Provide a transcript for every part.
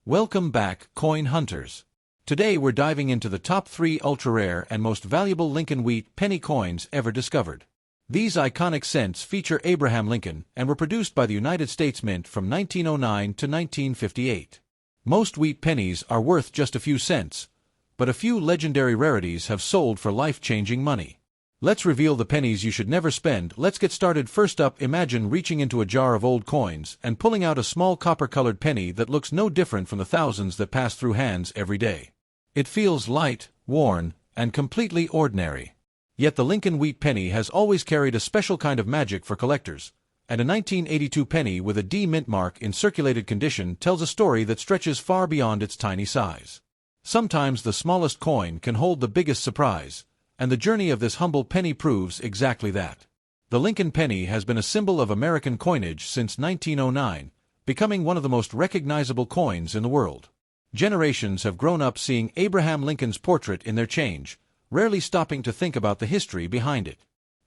Welcome back, coin hunters. Today we're diving into the top 3 ultra-rare and most valuable Lincoln Wheat penny coins ever discovered. These iconic cents feature Abraham Lincoln and were produced by the United States Mint from 1909 to 1958. Most wheat pennies are worth just a few cents, but a few legendary rarities have sold for life-changing money. Let's reveal the pennies you should never spend. Let's get started. First up, imagine reaching into a jar of old coins and pulling out a small copper-colored penny that looks no different from the thousands that pass through hands every day. It feels light, worn, and completely ordinary. Yet the Lincoln Wheat penny has always carried a special kind of magic for collectors, and a 1982 penny with a D mint mark in circulated condition tells a story that stretches far beyond its tiny size. Sometimes the smallest coin can hold the biggest surprise, and the journey of this humble penny proves exactly that. The Lincoln penny has been a symbol of American coinage since 1909, becoming one of the most recognizable coins in the world. Generations have grown up seeing Abraham Lincoln's portrait in their change, rarely stopping to think about the history behind it.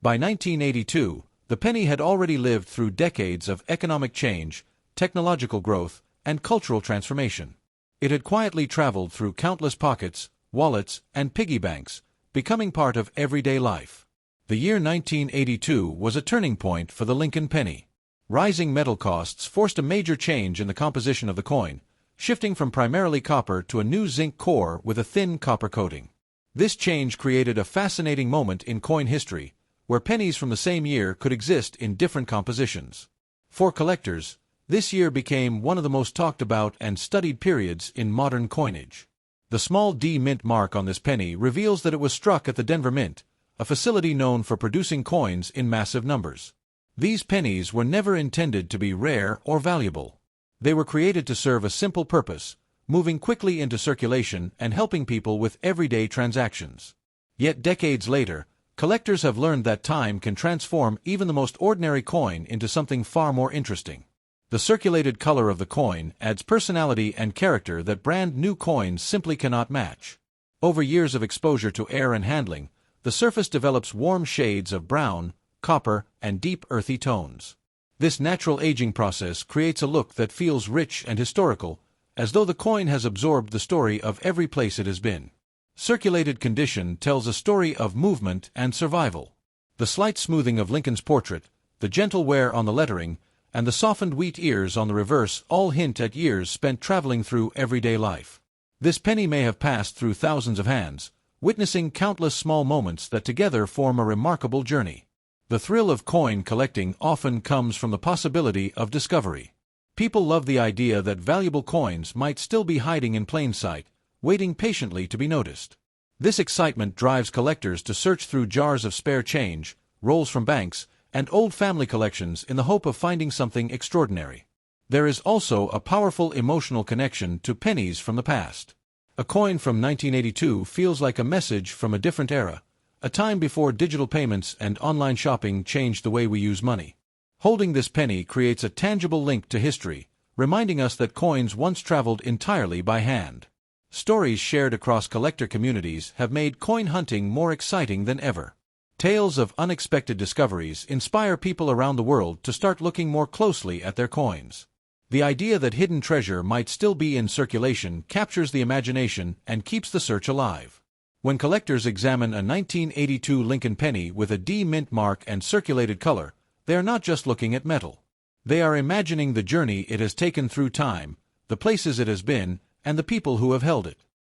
By 1982, the penny had already lived through decades of economic change, technological growth, and cultural transformation. It had quietly traveled through countless pockets, wallets, and piggy banks, becoming part of everyday life. The year 1982 was a turning point for the Lincoln penny. Rising metal costs forced a major change in the composition of the coin, shifting from primarily copper to a new zinc core with a thin copper coating. This change created a fascinating moment in coin history, where pennies from the same year could exist in different compositions. For collectors, this year became one of the most talked about and studied periods in modern coinage. The small D mint mark on this penny reveals that it was struck at the Denver Mint, a facility known for producing coins in massive numbers. These pennies were never intended to be rare or valuable. They were created to serve a simple purpose, moving quickly into circulation and helping people with everyday transactions. Yet decades later, collectors have learned that time can transform even the most ordinary coin into something far more interesting. The circulated color of the coin adds personality and character that brand-new coins simply cannot match. Over years of exposure to air and handling, the surface develops warm shades of brown, copper, and deep earthy tones. This natural aging process creates a look that feels rich and historical, as though the coin has absorbed the story of every place it has been. Circulated condition tells a story of movement and survival. The slight smoothing of Lincoln's portrait, the gentle wear on the lettering, and the softened wheat ears on the reverse all hint at years spent traveling through everyday life. This penny may have passed through thousands of hands, witnessing countless small moments that together form a remarkable journey. The thrill of coin collecting often comes from the possibility of discovery. People love the idea that valuable coins might still be hiding in plain sight, waiting patiently to be noticed. This excitement drives collectors to search through jars of spare change, rolls from banks, and old family collections in the hope of finding something extraordinary. There is also a powerful emotional connection to pennies from the past. A coin from 1982 feels like a message from a different era, a time before digital payments and online shopping changed the way we use money. Holding this penny creates a tangible link to history, reminding us that coins once traveled entirely by hand. Stories shared across collector communities have made coin hunting more exciting than ever. Tales of unexpected discoveries inspire people around the world to start looking more closely at their coins. The idea that hidden treasure might still be in circulation captures the imagination and keeps the search alive. When collectors examine a 1982 Lincoln penny with a D mint mark and circulated color, they are not just looking at metal. They are imagining the journey it has taken through time, the places it has been, and the people who have held it.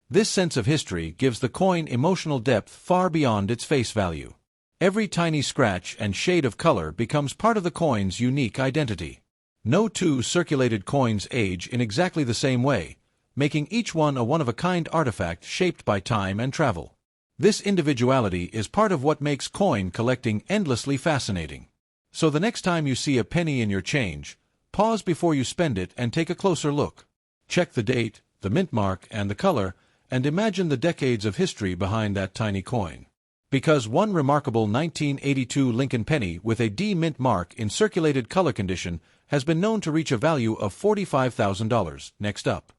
This sense of history gives the coin emotional depth far beyond its face value. Every tiny scratch and shade of color becomes part of the coin's unique identity. No two circulated coins age in exactly the same way, making each one a one-of-a-kind artifact shaped by time and travel. This individuality is part of what makes coin collecting endlessly fascinating. So the next time you see a penny in your change, pause before you spend it and take a closer look. Check the date, the mint mark, and the color, and imagine the decades of history behind that tiny coin. Because one remarkable 1982 Lincoln penny with a D mint mark in circulated color condition has been known to reach a value of $45,000. Next up,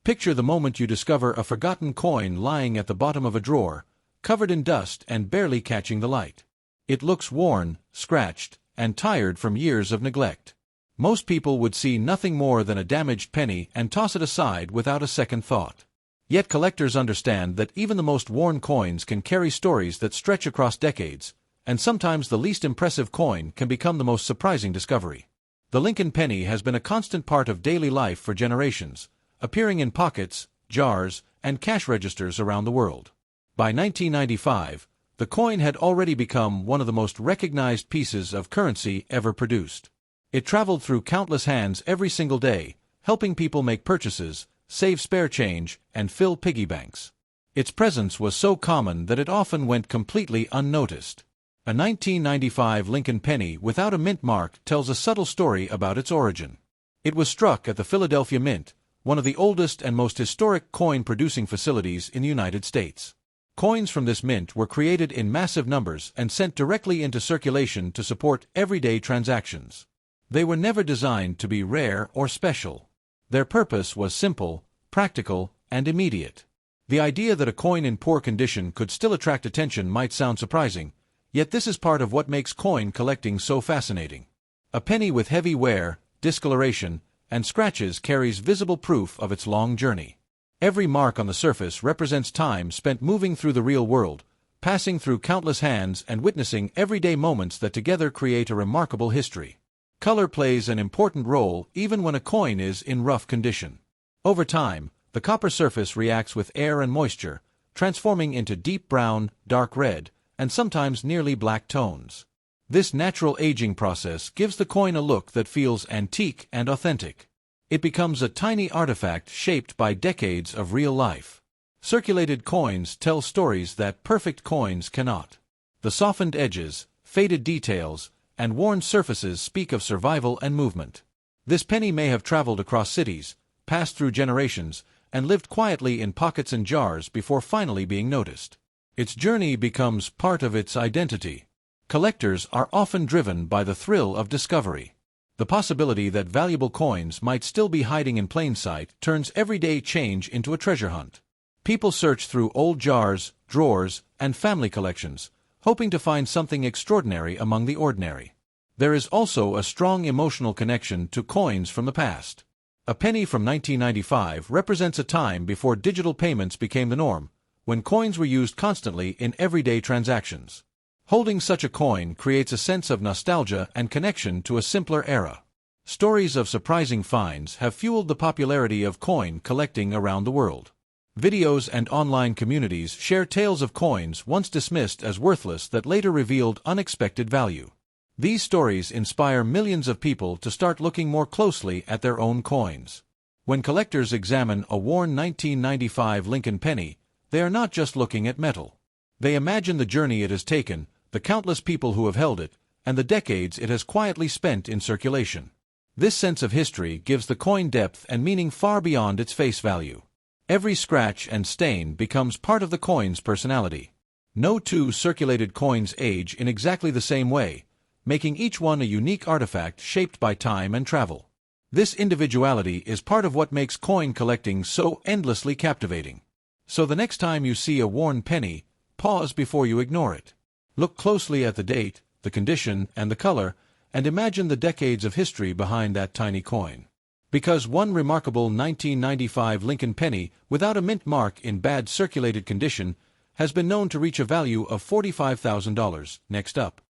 picture the moment you discover a forgotten coin lying at the bottom of a drawer, covered in dust and barely catching the light. It looks worn, scratched, and tired from years of neglect. Most people would see nothing more than a damaged penny and toss it aside without a second thought. Yet collectors understand that even the most worn coins can carry stories that stretch across decades, and sometimes the least impressive coin can become the most surprising discovery. The Lincoln penny has been a constant part of daily life for generations, appearing in pockets, jars, and cash registers around the world. By 1995, the coin had already become one of the most recognized pieces of currency ever produced. It traveled through countless hands every single day, helping people make purchases, save spare change, and fill piggy banks. Its presence was so common that it often went completely unnoticed. A 1995 Lincoln penny without a mint mark tells a subtle story about its origin. It was struck at the Philadelphia Mint, one of the oldest and most historic coin-producing facilities in the United States. Coins from this mint were created in massive numbers and sent directly into circulation to support everyday transactions. They were never designed to be rare or special. Their purpose was simple, practical, and immediate. The idea that a coin in poor condition could still attract attention might sound surprising, yet this is part of what makes coin collecting so fascinating. A penny with heavy wear, discoloration, and scratches carries visible proof of its long journey. Every mark on the surface represents time spent moving through the real world, passing through countless hands and witnessing everyday moments that together create a remarkable history. Color plays an important role even when a coin is in rough condition. Over time, the copper surface reacts with air and moisture, transforming into deep brown, dark red, and sometimes nearly black tones. This natural aging process gives the coin a look that feels antique and authentic. It becomes a tiny artifact shaped by decades of real life. Circulated coins tell stories that perfect coins cannot. The softened edges, faded details, and worn surfaces speak of survival and movement. This penny may have traveled across cities, passed through generations, and lived quietly in pockets and jars before finally being noticed. Its journey becomes part of its identity. Collectors are often driven by the thrill of discovery. The possibility that valuable coins might still be hiding in plain sight turns everyday change into a treasure hunt. People search through old jars, drawers, and family collections, hoping to find something extraordinary among the ordinary. There is also a strong emotional connection to coins from the past. A penny from 1995 represents a time before digital payments became the norm, when coins were used constantly in everyday transactions. Holding such a coin creates a sense of nostalgia and connection to a simpler era. Stories of surprising finds have fueled the popularity of coin collecting around the world. Videos and online communities share tales of coins once dismissed as worthless that later revealed unexpected value. These stories inspire millions of people to start looking more closely at their own coins. When collectors examine a worn 1995 Lincoln penny, they are not just looking at metal. They imagine the journey it has taken, the countless people who have held it, and the decades it has quietly spent in circulation. This sense of history gives the coin depth and meaning far beyond its face value. Every scratch and stain becomes part of the coin's personality. No two circulated coins age in exactly the same way, making each one a unique artifact shaped by time and travel. This individuality is part of what makes coin collecting so endlessly captivating. So the next time you see a worn penny, pause before you ignore it. Look closely at the date, the condition, and the color, and imagine the decades of history behind that tiny coin. Because one remarkable 1995 Lincoln penny without a mint mark in bad circulated condition has been known to reach a value of $45,000. Next up,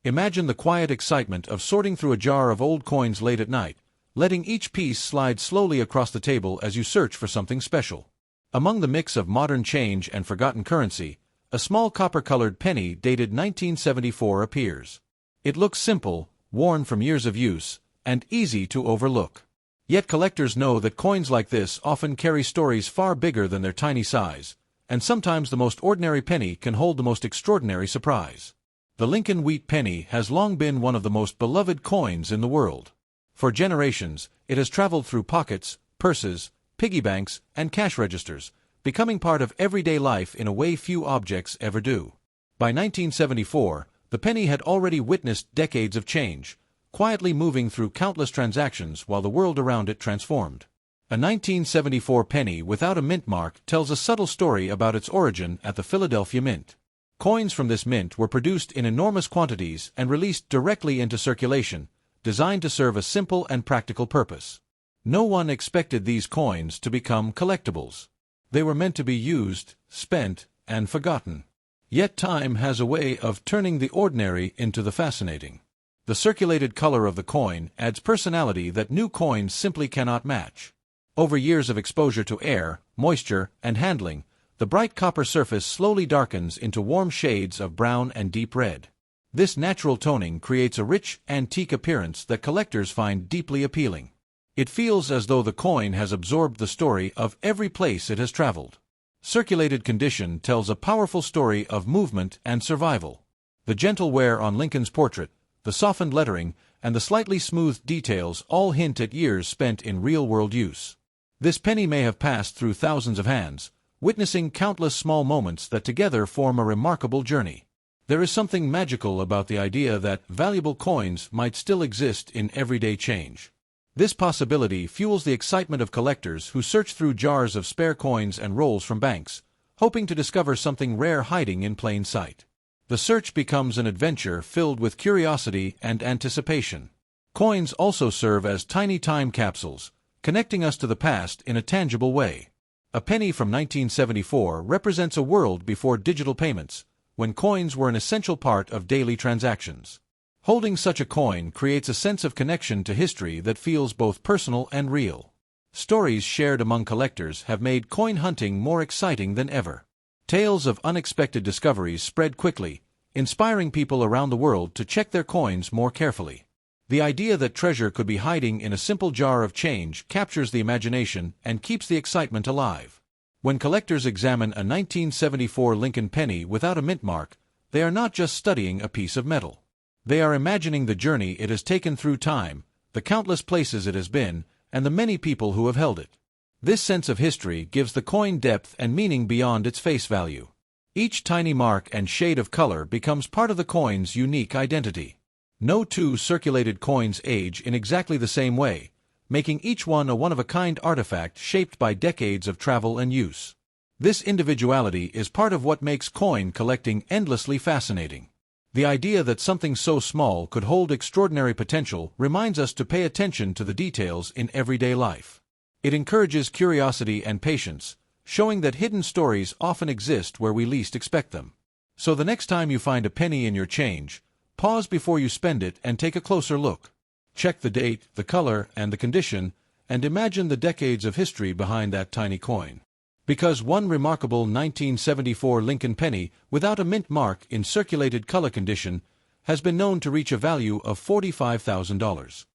imagine the quiet excitement of sorting through a jar of old coins late at night, letting each piece slide slowly across the table as you search for something special. Among the mix of modern change and forgotten currency, a small copper-colored penny dated 1974 appears. It looks simple, worn from years of use, and easy to overlook. Yet collectors know that coins like this often carry stories far bigger than their tiny size, and sometimes the most ordinary penny can hold the most extraordinary surprise. The Lincoln wheat penny has long been one of the most beloved coins in the world. For generations, it has traveled through pockets, purses, piggy banks, and cash registers, becoming part of everyday life in a way few objects ever do. By 1974, the penny had already witnessed decades of change, quietly moving through countless transactions while the world around it transformed. A 1974 penny without a mint mark tells a subtle story about its origin at the Philadelphia Mint. Coins from this mint were produced in enormous quantities and released directly into circulation, designed to serve a simple and practical purpose. No one expected these coins to become collectibles. They were meant to be used, spent, and forgotten. Yet time has a way of turning the ordinary into the fascinating. The circulated color of the coin adds personality that new coins simply cannot match. Over years of exposure to air, moisture, and handling, the bright copper surface slowly darkens into warm shades of brown and deep red. This natural toning creates a rich, antique appearance that collectors find deeply appealing. It feels as though the coin has absorbed the story of every place it has traveled. Circulated condition tells a powerful story of movement and survival. The gentle wear on Lincoln's portrait, the softened lettering, and the slightly smoothed details all hint at years spent in real-world use. This penny may have passed through thousands of hands, witnessing countless small moments that together form a remarkable journey. There is something magical about the idea that valuable coins might still exist in everyday change. This possibility fuels the excitement of collectors who search through jars of spare coins and rolls from banks, hoping to discover something rare hiding in plain sight. The search becomes an adventure filled with curiosity and anticipation. Coins also serve as tiny time capsules, connecting us to the past in a tangible way. A penny from 1974 represents a world before digital payments, when coins were an essential part of daily transactions. Holding such a coin creates a sense of connection to history that feels both personal and real. Stories shared among collectors have made coin hunting more exciting than ever. Tales of unexpected discoveries spread quickly, inspiring people around the world to check their coins more carefully. The idea that treasure could be hiding in a simple jar of change captures the imagination and keeps the excitement alive. When collectors examine a 1974 Lincoln penny without a mint mark, they are not just studying a piece of metal. They are imagining the journey it has taken through time, the countless places it has been, and the many people who have held it. This sense of history gives the coin depth and meaning beyond its face value. Each tiny mark and shade of color becomes part of the coin's unique identity. No two circulated coins age in exactly the same way, making each one a one-of-a-kind artifact shaped by decades of travel and use. This individuality is part of what makes coin collecting endlessly fascinating. The idea that something so small could hold extraordinary potential reminds us to pay attention to the details in everyday life. It encourages curiosity and patience, showing that hidden stories often exist where we least expect them. So the next time you find a penny in your change, pause before you spend it and take a closer look. Check the date, the color, and the condition, and imagine the decades of history behind that tiny coin. Because one remarkable 1974 Lincoln penny without a mint mark in circulated color condition has been known to reach a value of $45,000.